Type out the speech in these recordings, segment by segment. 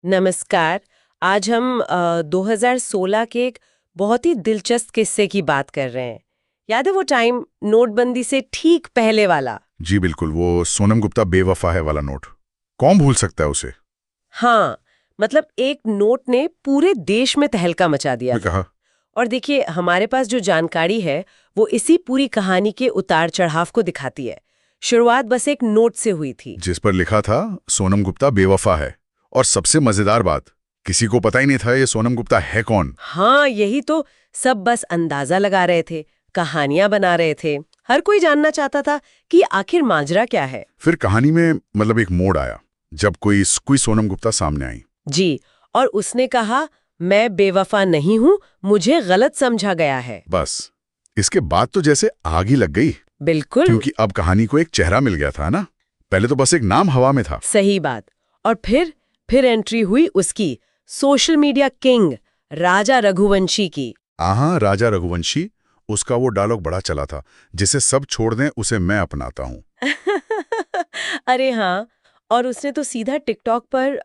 नमस्कार। आज हम 2016 के एक बहुत ही दिलचस्प किस्से की बात कर रहे हैं। याद है वो टाइम, नोटबंदी से ठीक पहले वाला? जी बिल्कुल, वो सोनम गुप्ता बेवफा है वाला नोट। कौन भूल सकता है उसे? हाँ, मतलब एक नोट ने पूरे देश में तहलका मचा दिया मैं था। कहा। और देखिए, हमारे पास जो जानकारी है वो इसी पूरी कहानी के उतार चढ़ाव को दिखाती है। शुरुआत बस एक नोट से हुई थी। जिस पर लिखा था सोनम गुप्ता बेवफा है। और सबसे मजेदार बात, किसी को पता ही नहीं था ये सोनम गुप्ता है कौन। हाँ, यही तो। सब बस अंदाजा लगा रहे थे, कहानियां बना रहे थे। हर कोई जानना चाहता था कि आखिर माजरा क्या है। फिर कहानी में मतलब एक मोड़ आया, जब कोई सोनम गुप्ता सामने आई। जी, और उसने कहा, मैं बेवफा नहीं हूँ, मुझे गलत समझा गया है। बस इसके बाद तो जैसे आग ही लग गई। बिल्कुल क्योंकि अब कहानी को एक चेहरा मिल गया था ना। पहले तो बस एक नाम हवा में था। सही बात। और फिर एंट्री हुई उसकी, सोशल मीडिया किंग राजा रघुवंशी की। आहा, राजा रघुवंशी। उसका वो डायलॉग बड़ा चला था, जिसे सब छोड़ दें उसे मैं अपनाता हूँ। अरे हाँ, और उसने तो सीधा टिकटॉक पर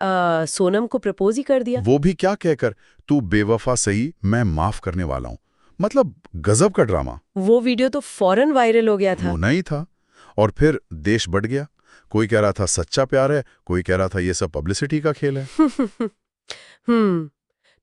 सोनम को प्रपोज ही कर दिया। वो भी क्या कहकर, तू बेवफा सही, मैं माफ करने वाला हूँ। मतलब गजब का ड्रामा। वो वीडियो तो फौरन वायरल हो गया था। होना ही था। और फिर देश बढ़ गया। कोई कह रहा था सच्चा प्यार है, कोई कह रहा था ये सब पब्लिसिटी का खेल है। हम्म।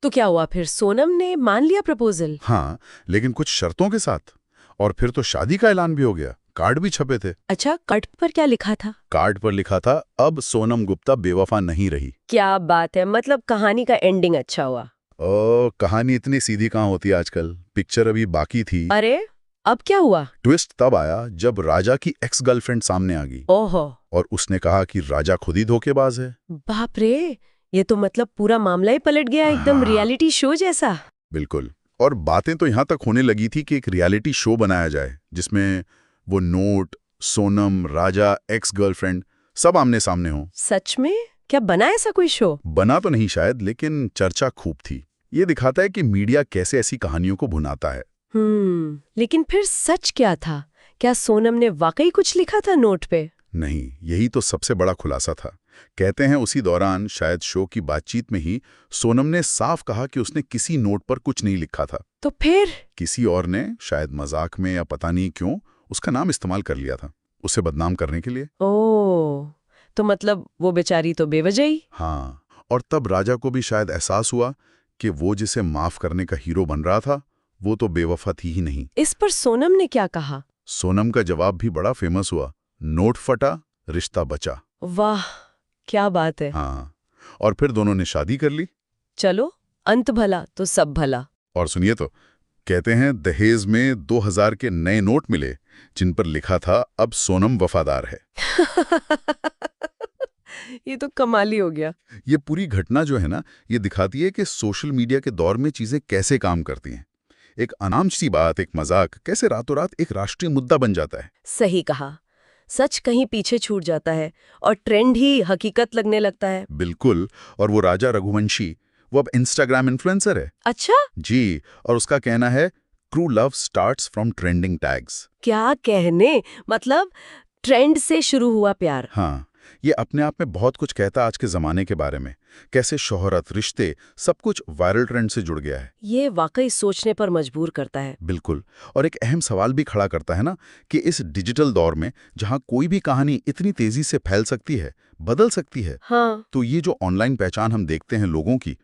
तो क्या हुआ फिर? सोनम ने मान लिया प्रपोजल? हाँ, लेकिन कुछ शर्तों के साथ। और फिर तो शादी का ऐलान भी हो गया, कार्ड भी छपे थे। अच्छा, कट पर क्या लिखा था? कार्ड पर लिखा था, अब सोनम गुप्ता बेवफा नहीं रही। क्या बात है, मतलब कहानी का एंडिंग अच्छा हुआ। ओ, कहानी इतनी सीधी कहाँ होती है आजकल। पिक्चर अभी बाकी थी। अरे, अब क्या हुआ? ट्विस्ट तब आया जब राजा की एक्स गर्लफ्रेंड सामने आ गई। ओहो। और उसने कहा कि राजा खुद ही धोखेबाज है। बाप रे, ये तो मतलब पूरा मामला ही पलट गया, एकदम हाँ, रियलिटी शो जैसा। बिल्कुल। और बातें तो यहाँ तक होने लगी थी कि एक रियलिटी शो बनाया जाए, जिसमें वो नोट, सोनम, राजा, एक्स गर्लफ्रेंड सब आमने सामने हो। सच में? क्या बना ऐसा कोई शो? बना तो नहीं शायद, लेकिन चर्चा खूब थी। ये दिखाता है कि मीडिया कैसे ऐसी कहानियों को भुनाता है। लेकिन फिर सच क्या था? क्या सोनम ने वाकई कुछ लिखा था नोट पे? नहीं, यही तो सबसे बड़ा खुलासा था। कहते हैं उसी दौरान, शायद शो की बातचीत में ही, सोनम ने साफ कहा कि उसने किसी नोट पर कुछ नहीं लिखा था। तो फिर? किसी और ने शायद मजाक में या पता नहीं क्यों उसका नाम इस्तेमाल कर लिया था, उसे बदनाम करने के लिए। ओह, तो मतलब वो बेचारी तो बेवजह ही। हाँ, और तब राजा को भी शायद एहसास हुआ कि वो जिसे माफ करने का हीरो बन रहा था, वो तो बेवफा थी ही नहीं। इस पर सोनम ने क्या कहा? सोनम का जवाब भी बड़ा फेमस हुआ, नोट फटा, रिश्ता बचा। वाह, क्या बात है। हाँ, और फिर दोनों ने शादी कर ली। चलो, अंत भला तो सब भला। और सुनिए तो, कहते हैं दहेज में 2000 के नए नोट मिले, जिन पर लिखा था, अब सोनम वफादार है। ये तो कमाली हो गया। ये पूरी घटना जो है ना, ये दिखाती है कि सोशल मीडिया के दौर में चीजें कैसे काम करती हैं। एक अनाम सी बात, एक मजाक, कैसे रातों रात एक राष्ट्रीय मुद्दा बन जाता है। सही कहा। सच कहीं पीछे छूट जाता है और ट्रेंड ही हकीकत लगने लगता है। बिल्कुल। और वो राजा रघुवंशी, वो अब इंस्टाग्राम इन्फ्लुएंसर है। अच्छा? जी, और उसका कहना है, true love starts from trending tags. क्या कहने, मतलब ट्रेंड से शुरू हुआ प्यार। हाँ, ये अपने आप में बहुत कुछ कहता है आज के ज़माने के बारे में। कैसे शोहरत, रिश्ते, सब कुछ वायरल ट्रेंड से जुड़ गया है। ये वाकई सोचने पर मजबूर करता है। बिल्कुल। और एक अहम सवाल भी खड़ा करता है ना, कि इस डिजिटल दौर में जहाँ कोई भी कहानी इतनी तेज़ी से फैल सकती है, बदल सकती है, हाँ। तो ये जो ऑनलाइन पहचान हम देखते हैं लोगों की,